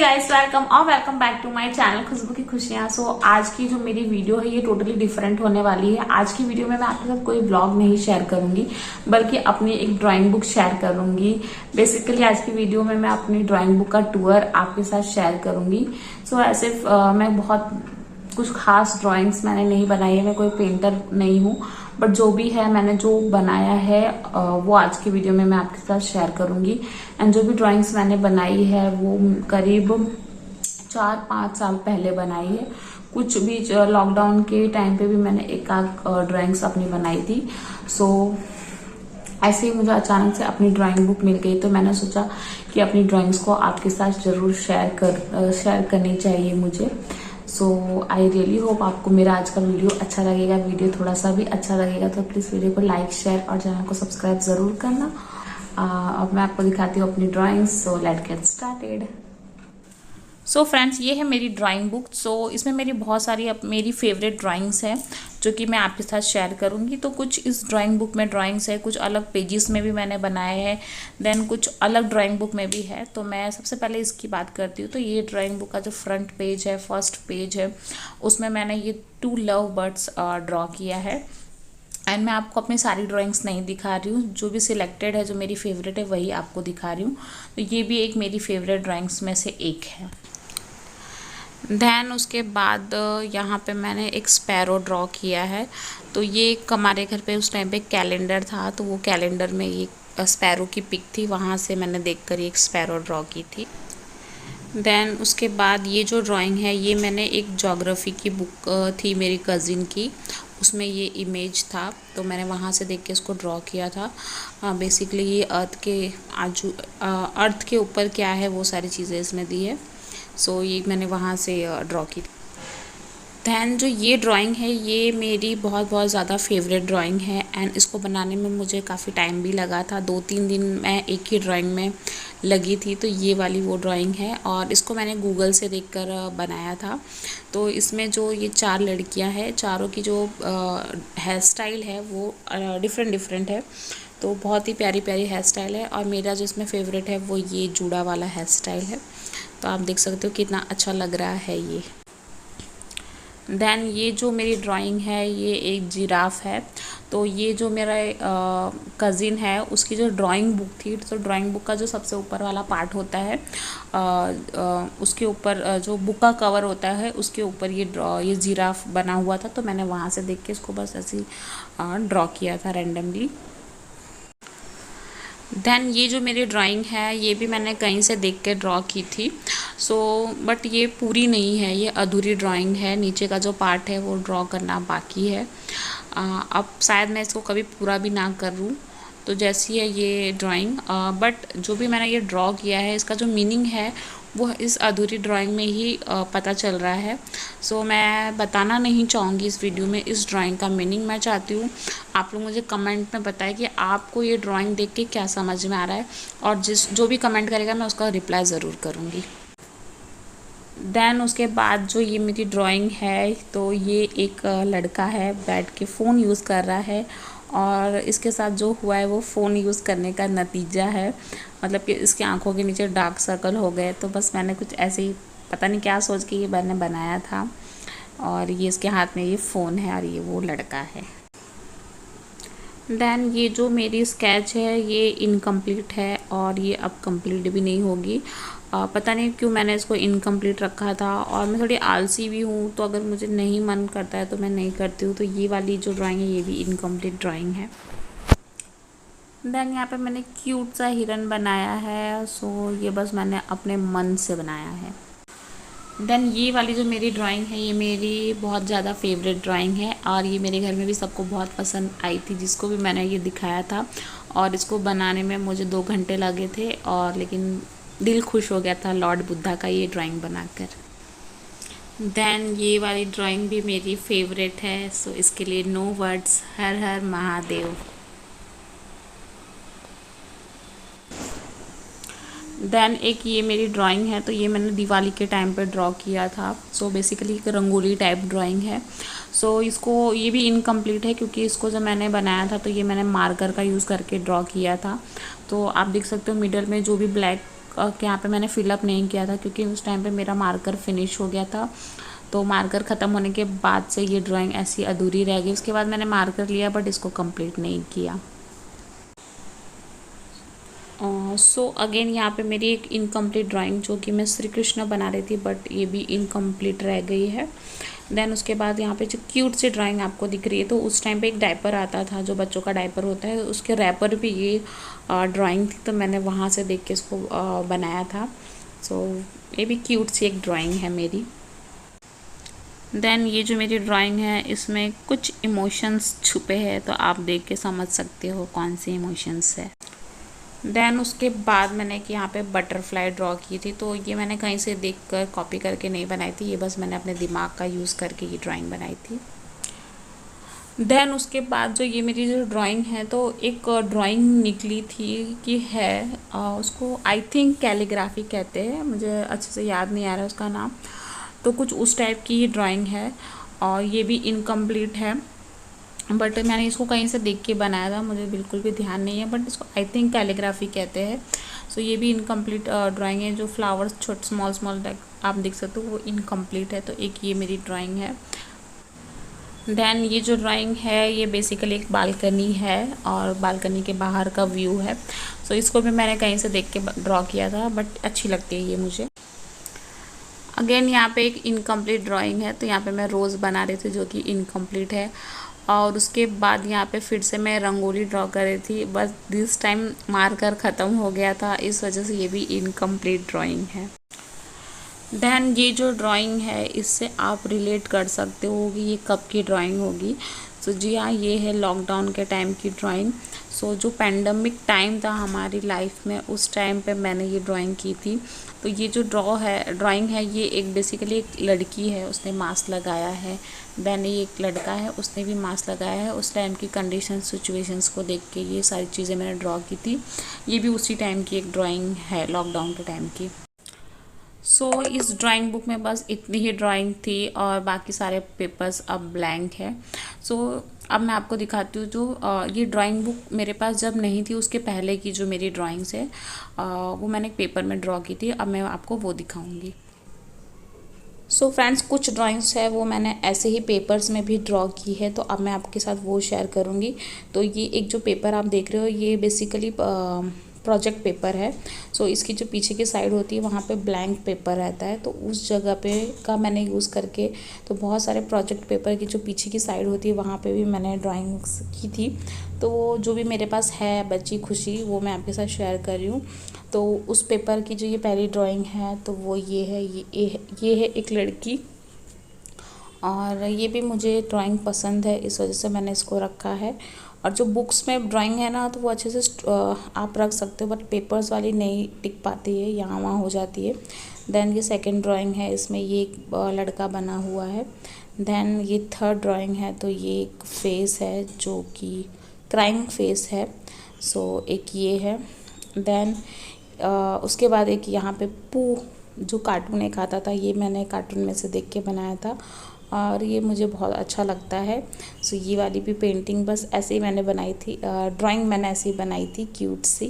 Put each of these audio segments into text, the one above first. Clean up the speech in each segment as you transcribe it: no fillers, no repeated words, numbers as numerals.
Guys, welcome back to my channel Khushbu की खुशियां। सो आज की जो मेरी वीडियो है ये टोटली डिफरेंट होने वाली है। आज की वीडियो में मैं आपके साथ कोई व्लॉग नहीं शेयर करूंगी, बल्कि अपनी एक ड्राइंग बुक शेयर करूंगी। बेसिकली आज की वीडियो में मैं अपनी ड्राइंग बुक का टूर आपके साथ शेयर करूंगी। सो ऐसे मैं बहुत कुछ खास ड्राइंग्स मैंने नहीं बनाई है, मैं कोई पेंटर नहीं हूँ, बट जो भी है मैंने जो बनाया है वो आज की वीडियो में मैं आपके साथ शेयर करूंगी। एंड जो भी ड्राइंग्स मैंने बनाई है वो करीब 4-5 साल पहले बनाई है। कुछ भी लॉकडाउन के टाइम पे भी मैंने एक आध ड्राइंग्स अपनी बनाई थी। सो ऐसे ही मुझे अचानक से अपनी ड्राइंग बुक मिल गई, तो मैंने सोचा कि अपनी ड्राइंग्स को आपके साथ जरूर शेयर करनी चाहिए मुझे। सो आई रियली होप आपको मेरा आज का वीडियो अच्छा लगेगा। वीडियो थोड़ा सा भी अच्छा लगेगा तो प्लीज वीडियो को लाइक, शेयर और चैनल को सब्सक्राइब जरूर करना। अब मैं आपको दिखाती हूँ अपनी drawings. So let's get started. So friends, ये है मेरी ड्राइंग बुक। सो इसमें मेरी बहुत सारी मेरी फेवरेट ड्राइंग्स हैं जो कि मैं आपके साथ शेयर करूंगी। तो कुछ इस ड्राइंग बुक में ड्राइंग्स है, कुछ अलग पेजेस में भी मैंने बनाए हैं, देन कुछ अलग ड्राइंग बुक में भी है। तो मैं सबसे पहले इसकी बात करती हूँ। तो ये ड्राइंग बुक का जो फ्रंट पेज है, फर्स्ट पेज है, उसमें मैंने ये 2 लव बर्ड्स ड्रॉ किया है। एंड मैं आपको अपनी सारी ड्राइंग्स नहीं दिखा रही हूँ, जो भी सिलेक्टेड है, जो मेरी फेवरेट है, वही आपको दिखा रही हूँ। तो ये भी एक मेरी फेवरेट ड्राइंग्स में से एक है। देन उसके बाद यहाँ पे मैंने एक स्पैरो ड्रॉ किया है। तो ये एक हमारे घर पे उस टाइम पे कैलेंडर था, तो वो कैलेंडर में ये स्पैरो की पिक थी, वहाँ से मैंने देखकर एक स्पैरो ड्रॉ की थी। देन उसके बाद ये जो ड्राइंग है ये मैंने एक ज्योग्राफी की बुक थी मेरी कज़िन की, उसमें ये इमेज था, तो मैंने वहाँ से देख के इसको ड्रॉ किया था। बेसिकली ये अर्थ के ऊपर क्या है वो सारी चीज़ें इसमें दी है। सो ये मैंने वहाँ से ड्रॉ की। दैन जो ये ड्राइंग है ये मेरी बहुत ज़्यादा फेवरेट ड्राइंग है। एंड इसको बनाने में मुझे काफ़ी टाइम भी लगा था, 2-3 दिन मैं एक ही ड्राइंग में लगी थी। तो ये वाली वो ड्राइंग है और इसको मैंने गूगल से देखकर बनाया था। तो इसमें जो ये 4 लड़कियां हैं, चारों की जो हेयर स्टाइल है वो डिफरेंट है। तो बहुत ही प्यारी हेयर स्टाइल है और मेरा जो इसमें फेवरेट है वो ये जूड़ा वाला हेयर स्टाइल है। तो आप देख सकते हो कितना अच्छा लग रहा है ये। देन ये जो मेरी ड्राइंग है ये एक जिराफ है। तो ये जो मेरा कज़िन है उसकी जो ड्राइंग बुक थी, तो ड्राइंग बुक का जो सबसे ऊपर वाला पार्ट होता है उसके ऊपर जो बुक का कवर होता है उसके ऊपर ये जिराफ बना हुआ था। तो मैंने वहाँ से देख के इसको बस ऐसे ही ड्रॉ किया था रैंडमली। देन ये जो मेरी ड्राइंग है ये भी मैंने कहीं से देख के ड्रॉ की थी। सो बट ये पूरी नहीं है, ये अधूरी ड्राइंग है, नीचे का जो पार्ट है वो ड्रॉ करना बाकी है। अब शायद मैं इसको कभी पूरा भी ना करूँ। तो जैसी है ये ड्राइंग, बट जो भी मैंने ये ड्रॉ किया है इसका जो मीनिंग है वो इस अधूरी ड्राइंग में ही पता चल रहा है। सो मैं बताना नहीं चाहूँगी इस वीडियो में इस ड्राइंग का मीनिंग। मैं चाहती हूँ आप लोग मुझे कमेंट में बताएं कि आपको ये ड्राइंग देख के क्या समझ में आ रहा है, और जो भी कमेंट करेगा मैं उसका रिप्लाई ज़रूर करूँगी। देन उसके बाद जो ये मेरी ड्राइंग है, तो ये एक लड़का है बैठ के फ़ोन यूज़ कर रहा है, और इसके साथ जो हुआ है वो फ़ोन यूज़ करने का नतीजा है। मतलब कि इसकी आंखों के नीचे डार्क सर्कल हो गए। तो बस मैंने कुछ ऐसे ही पता नहीं क्या सोच के ये मैंने बनाया था, और ये इसके हाथ में ये फ़ोन है और ये वो लड़का है। देन ये जो मेरी स्केच है ये इनकम्प्लीट है और ये अब कंप्लीट भी नहीं होगी। पता नहीं क्यों मैंने इसको इनकम्प्लीट रखा था, और मैं थोड़ी आलसी भी हूँ, तो अगर मुझे नहीं मन करता है तो मैं नहीं करती हूँ। तो ये वाली जो ड्राइंग है ये भी इनकम्प्लीट ड्राइंग है। देन यहाँ पे मैंने क्यूट सा हिरन बनाया है। सो ये बस मैंने अपने मन से बनाया है। देन ये वाली जो मेरी ड्राइंग है ये मेरी बहुत ज़्यादा फेवरेट ड्राइंग है, और ये मेरे घर में भी सबको बहुत पसंद आई थी, जिसको भी मैंने ये दिखाया था। और इसको बनाने में मुझे 2 घंटे लगे थे, और लेकिन दिल खुश हो गया था लॉर्ड बुद्धा का ये ड्राइंग बनाकर। देन ये वाली ड्राइंग भी मेरी फेवरेट है। सो इसके लिए नो वर्ड्स, हर हर महादेव। देन एक ये मेरी ड्राइंग है, तो ये मैंने दिवाली के टाइम पे ड्रॉ किया था। सो बेसिकली एक रंगोली टाइप ड्राइंग है। सो इसको ये भी इनकम्प्लीट है, क्योंकि इसको जब मैंने बनाया था तो ये मैंने मार्कर का यूज़ करके ड्रॉ किया था। तो आप देख सकते हो मिडल में जो भी ब्लैक यहाँ पे मैंने फिलअप नहीं किया था, क्योंकि उस टाइम पे मेरा मार्कर फिनिश हो गया था। तो मार्कर ख़त्म होने के बाद से ये ड्राइंग ऐसी अधूरी रह गई। उसके बाद मैंने मार्कर लिया बट इसको कंप्लीट नहीं किया। सो अगेन यहाँ पे मेरी एक इनकम्प्लीट ड्राइंग, जो कि मैं श्री कृष्ण बना रही थी, बट ये भी इनकम्प्लीट रह गई है। देन उसके बाद यहाँ पे जो क्यूट सी ड्राइंग आपको दिख रही है, तो उस टाइम पे एक डायपर आता था, जो बच्चों का डायपर होता है, उसके रैपर भी ये ड्राइंग थी, तो मैंने वहाँ से देख के इसको बनाया था। सो ये भी क्यूट सी एक ड्राइंग है मेरी। देन ये जो मेरी ड्राइंग है, इसमें कुछ इमोशंस छुपे हैं, तो आप देख के समझ सकते हो कौन सी इमोशंस है। देन उसके बाद मैंने कि यहाँ पे बटरफ्लाई ड्रॉ की थी, तो ये मैंने कहीं से देखकर कॉपी करके नहीं बनाई थी, ये बस मैंने अपने दिमाग का यूज़ करके ये ड्राइंग बनाई थी। देन उसके बाद जो ये मेरी जो ड्राइंग है, तो एक ड्राइंग निकली थी कि है उसको आई थिंक कैलीग्राफी कहते हैं, मुझे अच्छे से याद नहीं आ रहा है उसका नाम। तो कुछ उस टाइप की ये ड्राइंग है, और ये भी इनकम्प्लीट है, बट मैंने इसको कहीं से देख के बनाया था, मुझे बिल्कुल भी ध्यान नहीं है, बट इसको आई थिंक कैलीग्राफी कहते हैं। सो ये भी इनकम्प्लीट ड्राइंग है, जो फ्लावर्स छोटे स्मॉल स्मॉल आप देख सकते हो वो इनकम्प्लीट है। तो एक ये मेरी ड्राइंग है। देन ये जो ड्राइंग है, ये बेसिकली एक बालकनी है, और बालकनी के बाहर का व्यू है। सो इसको भी मैंने कहीं से देख के ड्रॉ किया था, बट अच्छी लगती है ये मुझे। अगेन यहाँ पे एक इनकम्प्लीट ड्राइंग है, तो यहाँ पे मैं रोज़ बना रही थी, जो कि इनकम्प्लीट है। और उसके बाद यहाँ पे फिर से मैं रंगोली ड्रॉ कर रही थी, बस दिस टाइम मार्कर ख़त्म हो गया था, इस वजह से ये भी इनकम्प्लीट ड्राइंग है। देन ये जो ड्राइंग है, इससे आप रिलेट कर सकते हो कि ये कब की ड्राइंग होगी। सो जी हाँ, ये है लॉकडाउन के टाइम की ड्राइंग। सो जो पैंडमिक टाइम था हमारी लाइफ में, उस टाइम पे मैंने ये ड्राइंग की थी। तो ये जो ड्राइंग है, ये एक बेसिकली एक लड़की है, उसने मास्क लगाया है। देन ये एक लड़का है, उसने भी मास्क लगाया है। उस टाइम की कंडीशन सिचुएशंस को देख के ये सारी चीज़ें मैंने ड्रॉ की थी। ये भी उसी टाइम की एक ड्राइंग है, लॉकडाउन के टाइम की। सो इस ड्राइंग बुक में बस इतनी ही ड्राइंग थी, और बाकी सारे पेपर्स अब ब्लैंक है। सो अब मैं आपको दिखाती हूँ जो ये ड्राइंग बुक मेरे पास जब नहीं थी, उसके पहले की जो मेरी ड्राइंग्स है, वो मैंने एक पेपर में ड्रॉ की थी। अब मैं आपको वो दिखाऊंगी। सो फ्रेंड्स, कुछ ड्राइंग्स है वो मैंने ऐसे ही पेपर्स में भी ड्रॉ की है, तो अब मैं आपके साथ वो शेयर करूँगी। तो ये एक जो पेपर आप देख रहे हो, ये बेसिकली प्रोजेक्ट पेपर है। सो इसकी जो पीछे की साइड होती है, वहाँ पे ब्लैंक पेपर रहता है, तो उस जगह पे का मैंने यूज़ करके, तो बहुत सारे प्रोजेक्ट पेपर की जो पीछे की साइड होती है, वहाँ पे भी मैंने ड्राइंग्स की थी। तो जो भी मेरे पास है बच्ची खुशी, वो मैं आपके साथ शेयर कर रही हूँ। तो उस पेपर की जो ये पहली ड्राइंग है, तो वो ये है, ये है एक लड़की, और ये भी मुझे ड्राइंग पसंद है, इस वजह से मैंने इसको रखा है। और जो बुक्स में ड्राइंग है ना, तो वो अच्छे से आप रख सकते हो, बट पेपर्स वाली नहीं टिक पाती है, यहाँ वहाँ हो जाती है। देन ये सेकंड ड्राइंग है, इसमें ये एक लड़का बना हुआ है। देन ये थर्ड ड्राइंग है, तो ये एक फेस है जो कि क्राइंग फेस है। सो एक ये है। देन उसके बाद एक यहाँ पे पू, जो कार्टून एक आता था, ये मैंने कार्टून में से देख के बनाया था, और ये मुझे बहुत अच्छा लगता है। सो ये वाली भी पेंटिंग बस ऐसे ही मैंने बनाई थी, ड्राइंग मैंने ऐसे ही बनाई थी, क्यूट सी।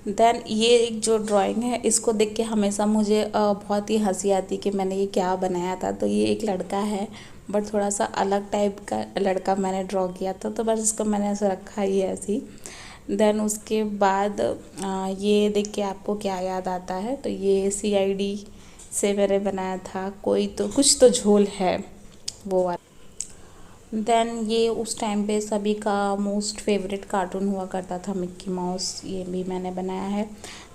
देन ये एक जो ड्राइंग है, इसको देख के हमेशा मुझे बहुत ही हंसी आती कि मैंने ये क्या बनाया था। तो ये एक लड़का है, बट थोड़ा सा अलग टाइप का लड़का मैंने ड्रॉ किया था, तो बस इसको मैंने ऐसे रखा ही है ऐसे ही। देन उसके बाद ये देख के आपको क्या याद आता है, तो ये CID से मैंने बनाया था, कोई तो कुछ तो झोल है, वो वाला। देन ये उस टाइम पे सभी का मोस्ट फेवरेट कार्टून हुआ करता था, मिक्की माउस, ये भी मैंने बनाया है।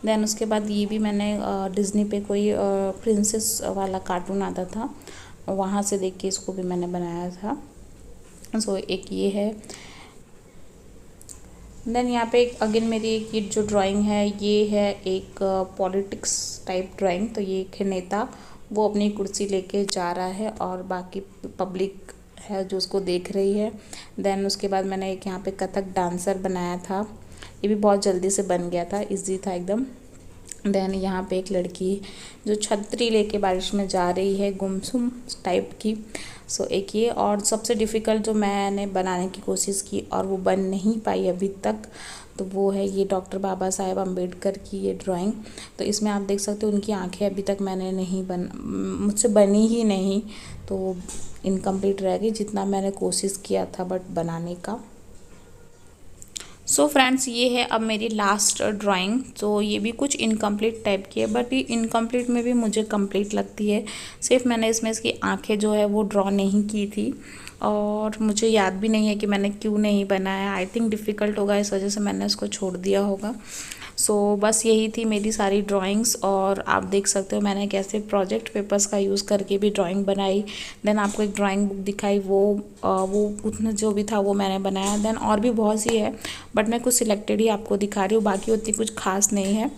देन उसके बाद ये भी मैंने डिज़नी पे कोई प्रिंसेस वाला कार्टून आता था, वहाँ से देख के इसको भी मैंने बनाया था। सो एक ये है। देन यहाँ पे अगेन मेरी एक ये जो ड्राइंग है, ये है एक पॉलिटिक्स टाइप ड्राइंग। तो ये एक नेता, वो अपनी कुर्सी लेके जा रहा है, और बाकी पब्लिक है जो उसको देख रही है। देन उसके बाद मैंने एक यहाँ पे कथक डांसर बनाया था, ये भी बहुत जल्दी से बन गया था, इजी था एकदम। देन यहाँ पे एक लड़की जो छतरी लेके बारिश में जा रही है, गुमसुम टाइप की। सो एक ये, और सबसे डिफ़िकल्ट जो मैंने बनाने की कोशिश की और वो बन नहीं पाई अभी तक, तो वो है ये डॉक्टर बाबा साहेब अम्बेडकर की ये ड्राइंग। तो इसमें आप देख सकते हो उनकी आंखें अभी तक मैंने नहीं मुझसे बनी ही नहीं, तो इनकम्प्लीट रह गई जितना मैंने कोशिश किया था बट बनाने का। सो फ्रेंड्स, ये है अब मेरी लास्ट ड्राइंग। तो ये भी कुछ इनकम्प्लीट टाइप की है, बट ये इनकम्प्लीट में भी मुझे कंप्लीट लगती है। सिर्फ मैंने इसमें इसकी आंखें जो है वो ड्रॉ नहीं की थी, और मुझे याद भी नहीं है कि मैंने क्यों नहीं बनाया। आई थिंक डिफ़िकल्ट होगा, इस वजह से मैंने उसको छोड़ दिया होगा। सो बस यही थी मेरी सारी ड्राइंग्स, और आप देख सकते हो मैंने कैसे प्रोजेक्ट पेपर्स का यूज़ करके भी ड्राइंग बनाई। देन आपको एक ड्राइंग बुक दिखाई, वो उतना जो भी था वो मैंने बनाया। देन और भी बहुत सी है, बट मैं कुछ सिलेक्टेड ही आपको दिखा रही हूँ, बाकी उतनी कुछ खास नहीं है।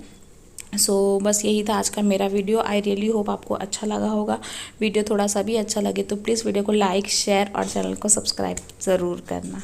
बस यही था आज का मेरा वीडियो। आई रियली होप आपको अच्छा लगा होगा। वीडियो थोड़ा सा भी अच्छा लगे तो प्लीज़ वीडियो को लाइक, शेयर और चैनल को सब्सक्राइब ज़रूर करना।